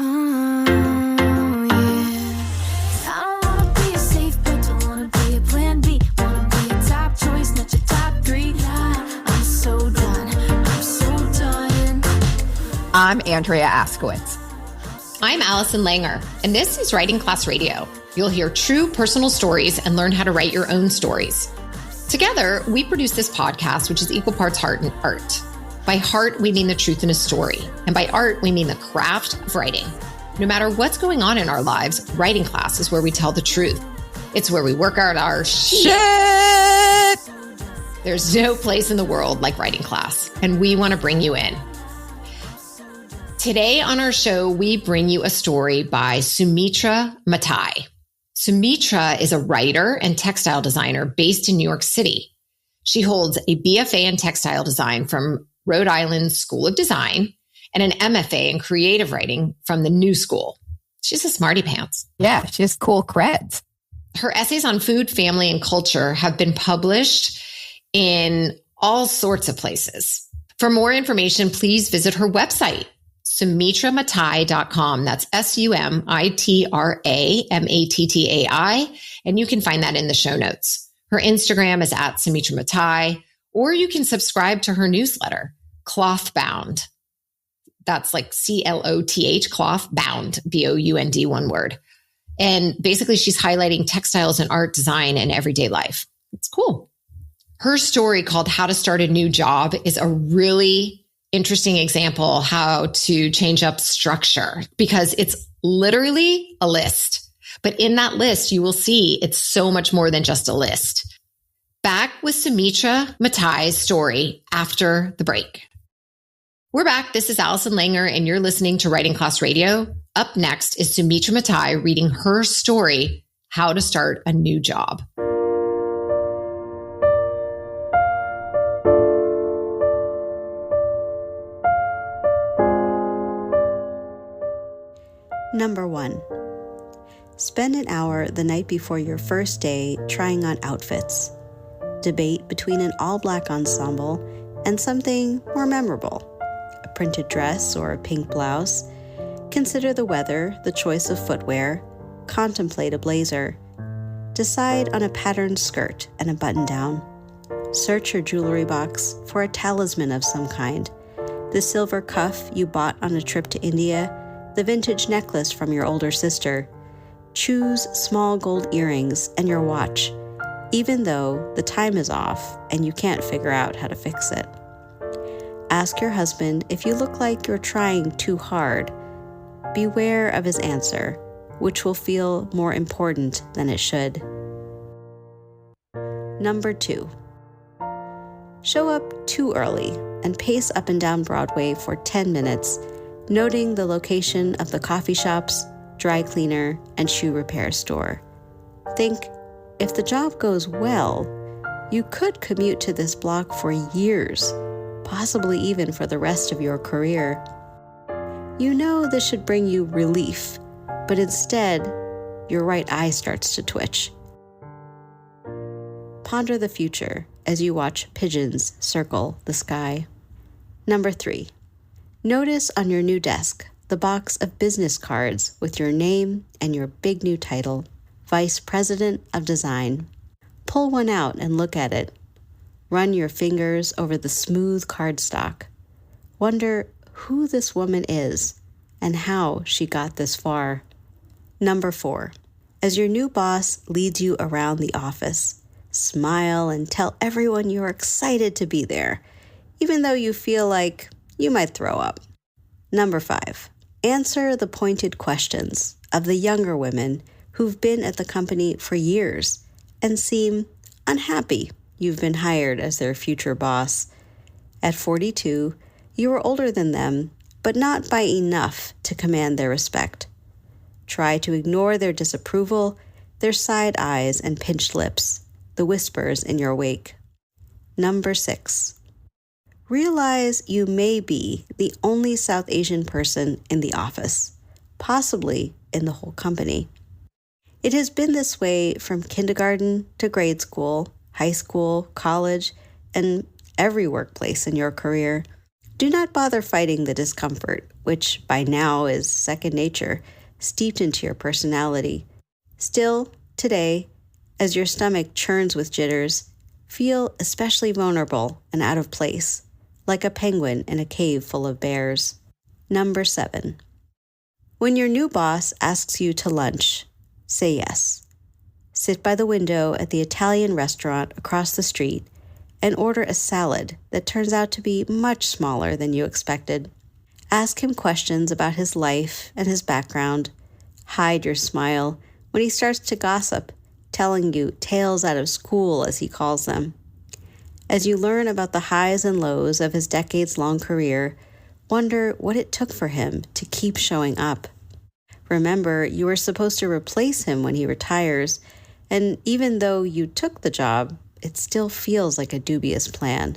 Oh, yeah. I don't wanna be a safe bet, don't wanna be a plan B. Wanna be a top choice, not your top three. I'm so done, I'm so done. I'm Andrea Askowitz. I'm Allison Langer, and this is Writing Class Radio. You'll hear true personal stories and learn how to write your own stories. Together, we produce this podcast, which is equal parts heart and art. By heart, we mean the truth in a story. And by art, we mean the craft of writing. No matter what's going on in our lives, writing class is where we tell the truth. It's where we work out our shit. There's no place in the world like writing class, and we want to bring you in. Today on our show, we bring you a story by Sumitra Matai. Sumitra is a writer and textile designer based in New York City. She holds a BFA in textile design from Rhode Island School of Design and an MFA in creative writing from the New School. She's a smarty pants. Yeah, she has cool creds. Her essays on food, family, and culture have been published in all sorts of places. For more information, please visit her website, SumitraMattai.com. That's SumitraMattai. And you can find that in the show notes. Her Instagram is at Sumitra Matai, or you can subscribe to her newsletter, Clothbound. That's like CLOTH, cloth bound, BOUND, one word. And basically she's highlighting textiles and art, design, and everyday life. It's cool. Her story called How to Start a New Job is a really interesting example how to change up structure, because it's literally a list. But in that list, you will see it's so much more than just a list. Back with Sumitra Matai's story after the break. We're back. This is Allison Langer, and you're listening to Writing Class Radio. Up next is Sumitra Matai reading her story, How to Start a New Job. Number 1. Spend an hour the night before your first day trying on outfits. Debate between an all-black ensemble and something more memorable, a printed dress or a pink blouse. Consider the weather, the choice of footwear. Contemplate a blazer. Decide on a patterned skirt and a button-down. Search your jewelry box for a talisman of some kind. The silver cuff you bought on a trip to India, the vintage necklace from your older sister. Choose small gold earrings and your watch, even though the time is off and you can't figure out how to fix it. Ask your husband if you look like you're trying too hard. Beware of his answer, which will feel more important than it should. Number 2. Show up too early and pace up and down Broadway for 10 minutes, noting the location of the coffee shops, dry cleaner, and shoe repair store. Think, if the job goes well, you could commute to this block for years, possibly even for the rest of your career. You know this should bring you relief, but instead, your right eye starts to twitch. Ponder the future as you watch pigeons circle the sky. Number 3. Notice on your new desk the box of business cards with your name and your big new title, Vice President of Design. Pull one out and look at it. Run your fingers over the smooth cardstock. Wonder who this woman is and how she got this far. Number 4. As your new boss leads you around the office, smile and tell everyone you're excited to be there, even though you feel like you might throw up. Number 5. Answer the pointed questions of the younger women who've been at the company for years and seem unhappy you've been hired as their future boss. At 42, you are older than them, but not by enough to command their respect. Try to ignore their disapproval, their side eyes and pinched lips, the whispers in your wake. Number 6. Realize you may be the only South Asian person in the office, possibly in the whole company. It has been this way from kindergarten to grade school, high school, college, and every workplace in your career. Do not bother fighting the discomfort, which by now is second nature, steeped into your personality. Still, today, as your stomach churns with jitters, feel especially vulnerable and out of place, like a penguin in a cave full of bears. Number 7. When your new boss asks you to lunch, say yes. Sit by the window at the Italian restaurant across the street and order a salad that turns out to be much smaller than you expected. Ask him questions about his life and his background. Hide your smile when he starts to gossip, telling you tales out of school, as he calls them. As you learn about the highs and lows of his decades-long career, wonder what it took for him to keep showing up. Remember, you were supposed to replace him when he retires, and even though you took the job, it still feels like a dubious plan.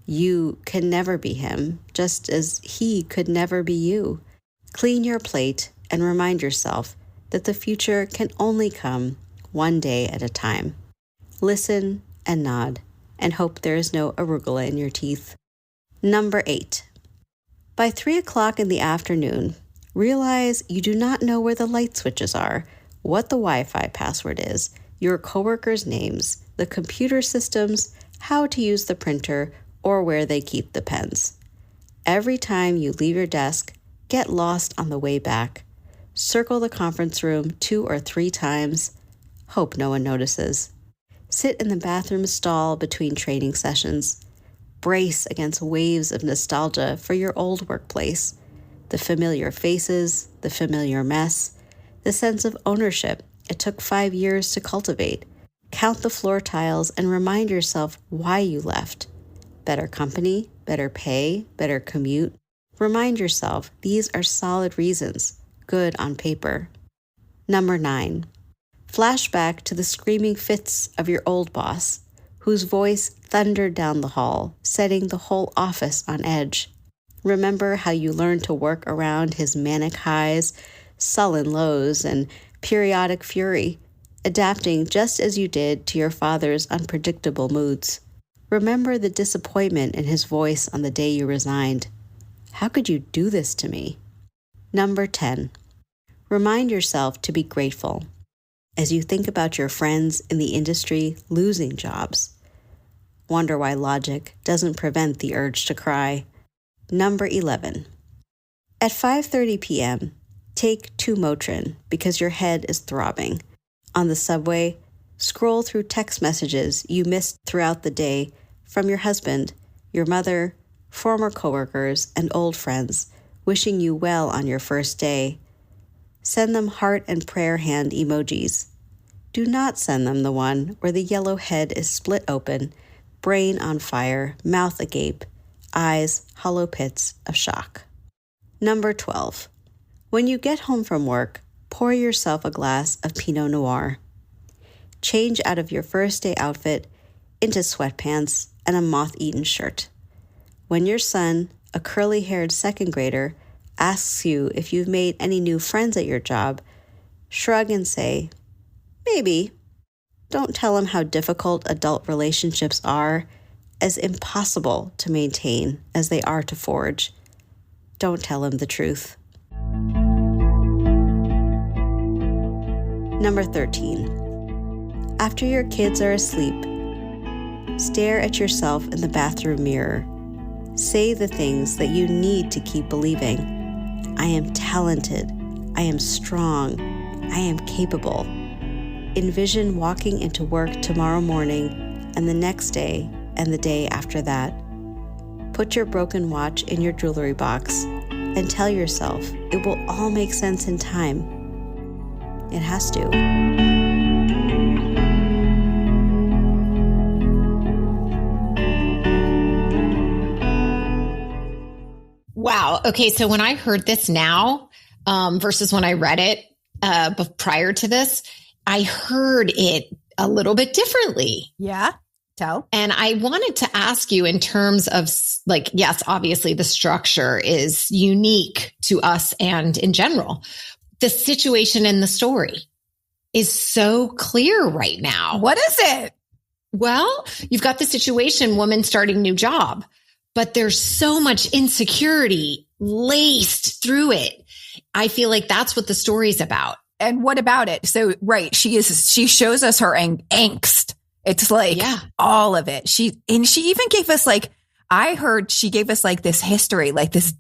You can never be him, just as he could never be you. Clean your plate and remind yourself that the future can only come one day at a time. Listen and nod, and hope there is no arugula in your teeth. Number 8. By 3 o'clock in the afternoon, realize you do not know where the light switches are, what the Wi-Fi password is, your coworkers' names, the computer systems, how to use the printer, or where they keep the pens. Every time you leave your desk, get lost on the way back. Circle the conference room 2 or 3 times. Hope no one notices. Sit in the bathroom stall between training sessions. Brace against waves of nostalgia for your old workplace. The familiar faces, the familiar mess, the sense of ownership it took 5 years to cultivate. Count the floor tiles and remind yourself why you left. Better company, better pay, better commute. Remind yourself these are solid reasons, good on paper. Number 9. Flashback to the screaming fits of your old boss, whose voice thundered down the hall, setting the whole office on edge. Remember how you learned to work around his manic highs, sullen lows, and periodic fury, adapting just as you did to your father's unpredictable moods. Remember the disappointment in his voice on the day you resigned. How could you do this to me? Number 10. Remind yourself to be grateful as you think about your friends in the industry losing jobs. Wonder why logic doesn't prevent the urge to cry. Number 11. At 5:30 p.m., take 2 Motrin because your head is throbbing. On the subway, scroll through text messages you missed throughout the day from your husband, your mother, former coworkers, and old friends, wishing you well on your first day. Send them heart and prayer hand emojis. Do not send them the one where the yellow head is split open, brain on fire, mouth agape, eyes hollow pits of shock. Number 12. When you get home from work, pour yourself a glass of Pinot Noir. Change out of your first day outfit into sweatpants and a moth-eaten shirt. When your son, a curly-haired second grader, asks you if you've made any new friends at your job, shrug and say, maybe. Don't tell him how difficult adult relationships are, as impossible to maintain as they are to forge. Don't tell him the truth. Number 13. After your kids are asleep, stare at yourself in the bathroom mirror. Say the things that you need to keep believing. I am talented. I am strong. I am capable. Envision walking into work tomorrow morning and the next day and the day after that. Put your broken watch in your jewelry box and tell yourself it will all make sense in time. It has to. Wow. Okay. So when I heard this now, versus when I read it prior to this, I heard it a little bit differently. Yeah. Tell. And I wanted to ask you in terms of like, yes, obviously the structure is unique to us and in general. The situation in the story is so clear right now. What is it? Well, you've got the situation, woman starting new job, but there's so much insecurity laced through it. I feel like that's what the story's about. And what about it? So, right. She shows us her angst. It's like all of it. She even gave us like, I heard she gave us like this history, like this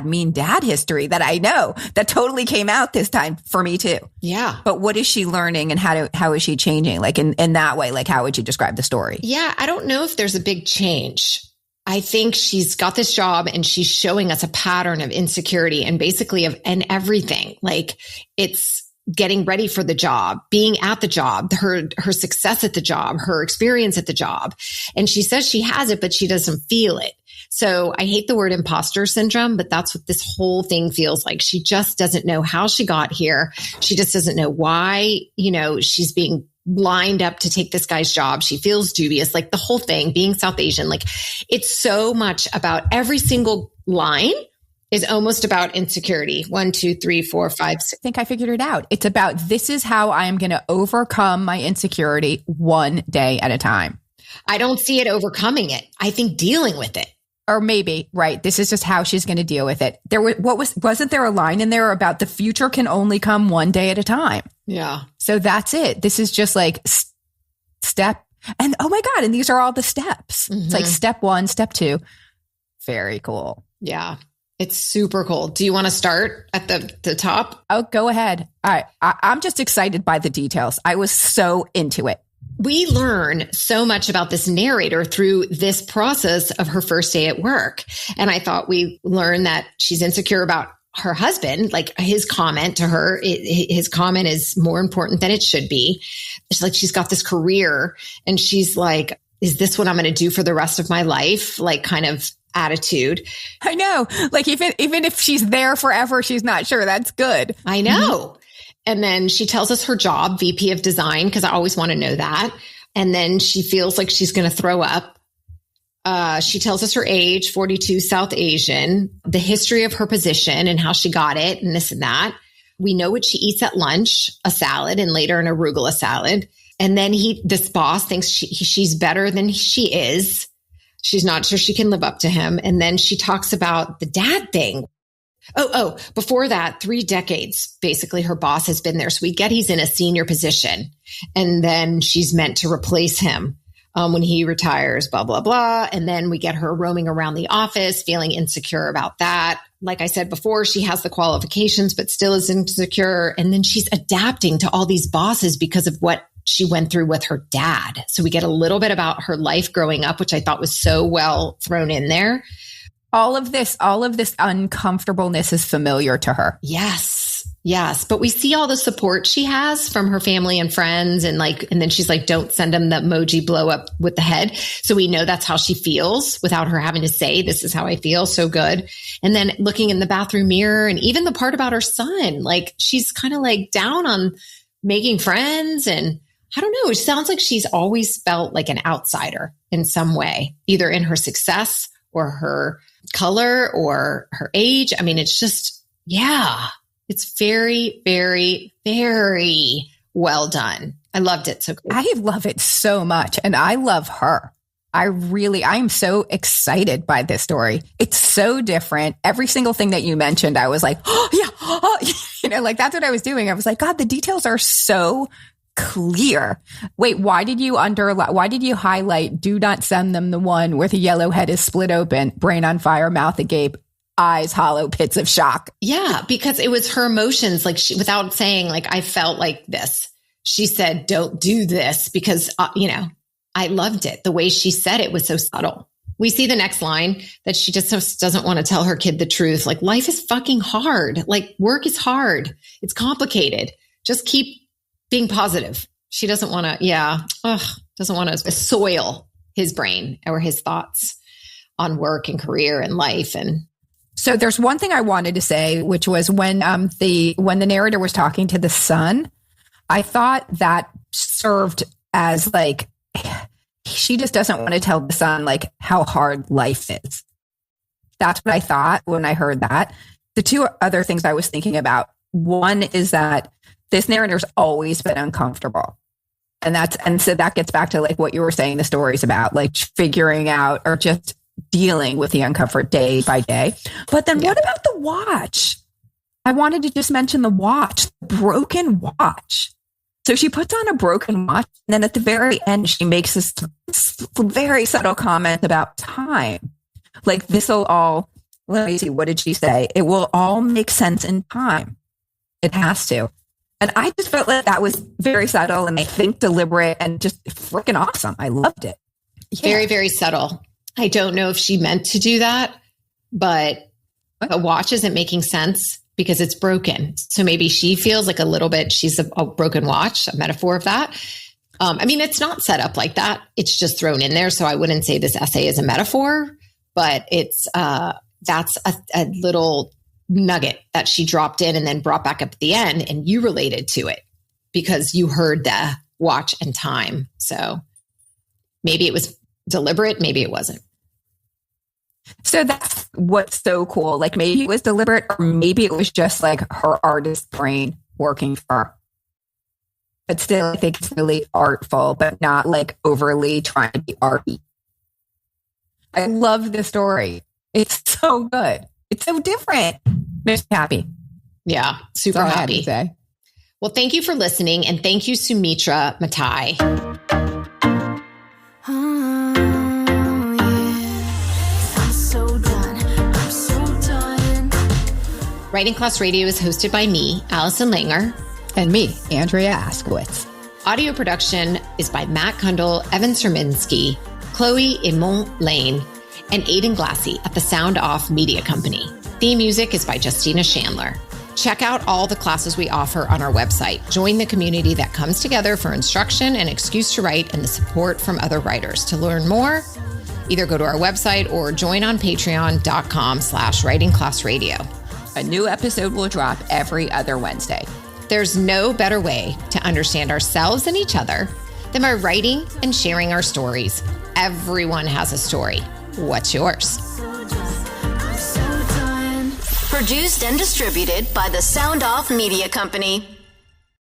mean dad history that I know that totally came out this time for me too. Yeah. But what is she learning and how is she changing? Like in that way, like how would you describe the story? Yeah. I don't know if there's a big change. I think she's got this job and she's showing us a pattern of insecurity and basically and everything. Like it's getting ready for the job, being at the job, her success at the job, her experience at the job. And she says she has it, but she doesn't feel it. So I hate the word imposter syndrome, but that's what this whole thing feels like. She just doesn't know how she got here. She just doesn't know why, she's being lined up to take this guy's job. She feels dubious, like the whole thing, being South Asian. Like it's so much about every single line is almost about insecurity. 1, 2, 3, 4, 5, 6. I think I figured it out. It's about, this is how I am going to overcome my insecurity one day at a time. I don't see it overcoming it. I think dealing with it. Or maybe, right. This is just how she's going to deal with it. Wasn't there a line in there about the future can only come one day at a time? Yeah. So that's it. This is just like step. And oh my God. And these are all the steps. It's like step 1, step 2. Very cool. Yeah. It's super cool. Do you want to start at the top? Oh, go ahead. All right. I'm just excited by the details. I was so into it. We learn so much about this narrator through this process of her first day at work. And I thought we learned that she's insecure about her husband, like his comment to her, his comment is more important than it should be. It's like she's got this career and she's like, is this what I'm going to do for the rest of my life? Like kind of attitude. I know. Like even if she's there forever, she's not sure. That's good. I know. And then she tells us her job, VP of design, because I always want to know that. And then she feels like she's going to throw up. She tells us her age, 42, South Asian, the history of her position and how she got it and this and that. We know what she eats at lunch, a salad, and later an arugula salad. And then this boss thinks she's better than she is. She's not sure she can live up to him. And then she talks about the dad thing. Oh, before that, 3 decades, basically her boss has been there. So we get he's in a senior position and then she's meant to replace him when he retires, blah, blah, blah. And then we get her roaming around the office, feeling insecure about that. Like I said before, she has the qualifications, but still is insecure. And then she's adapting to all these bosses because of what she went through with her dad. So we get a little bit about her life growing up, which I thought was so well thrown in there. All of this uncomfortableness is familiar to her. Yes. But we see all the support she has from her family and friends. And then she's like, don't send him the emoji blow up with the head. So we know that's how she feels without her having to say, this is how I feel. So good. And then looking in the bathroom mirror and even the part about her son, like she's kind of like down on making friends. And I don't know. It sounds like she's always felt like an outsider in some way, either in her success or her color or her age. I mean, it's just, it's very, very, very well done. I loved it. So cool. I love it so much. And I love her. I am so excited by this story. It's so different. Every single thing that you mentioned, I was like, like that's what I was doing. I was like, God, the details are so clear. Wait, why did you highlight, do not send them the one where the yellow head is split open, brain on fire, mouth agape, eyes hollow, pits of shock? Yeah, because it was her emotions. Like she, without saying like, I felt like this, she said, don't do this because, I loved it. The way she said it was so subtle. We see the next line that she just doesn't want to tell her kid the truth. Like life is fucking hard. Like work is hard. It's complicated. Just keep being positive. She doesn't want to, doesn't want to soil his brain or his thoughts on work and career and life. And so there's one thing I wanted to say, which was when the narrator was talking to the son, I thought that served as like, she just doesn't want to tell the son like how hard life is. That's what I thought when I heard that. The 2 other things I was thinking about, one is that this narrator's always been uncomfortable. And so that gets back to like what you were saying, the stories about like figuring out or just dealing with the uncomfort day by day. But then what about the watch? I wanted to just mention the watch, the broken watch. So she puts on a broken watch, and then at the very end, she makes this very subtle comment about time. Like, this'll all, let me see, what did she say? It will all make sense in time. It has to. And I just felt like that was very subtle and I think deliberate and just freaking awesome. I loved it. Yeah. Very, very subtle. I don't know if she meant to do that, but a watch isn't making sense because it's broken. So maybe she feels like a little bit, she's a broken watch, a metaphor of that. I mean, it's not set up like that. It's just thrown in there. So I wouldn't say this essay is a metaphor, but it's, that's a little nugget that she dropped in and then brought back up at the end, and you related to it because you heard the watch and time. So maybe it was deliberate, maybe it wasn't. So that's what's so cool. Like, maybe it was deliberate, or maybe it was just like her artist brain working for her. But still, I think it's really artful, but not like overly trying to be arty. I love the story. It's so good. It's so different. Makes me happy. Yeah, super happy. Well, thank you for listening, and thank you, Sumitra Matai. Writing Class Radio is hosted by me, Allison Langer. And me, Andrea Askowitz. Audio production is by Matt Cundill, Evan Surminski, Chloe Emond-Lane, and Aiden Glassey at the Sound Off Media Company. Theme music is by Justina Shandler. Check out all the classes we offer on our website. Join the community that comes together for instruction and excuse to write and the support from other writers. To learn more, either go to our website or join on patreon.com/writingclassradio. A new episode will drop every other Wednesday. There's no better way to understand ourselves and each other than by writing and sharing our stories. Everyone has a story. What's yours? Produced and distributed by the Sound Off Media Company.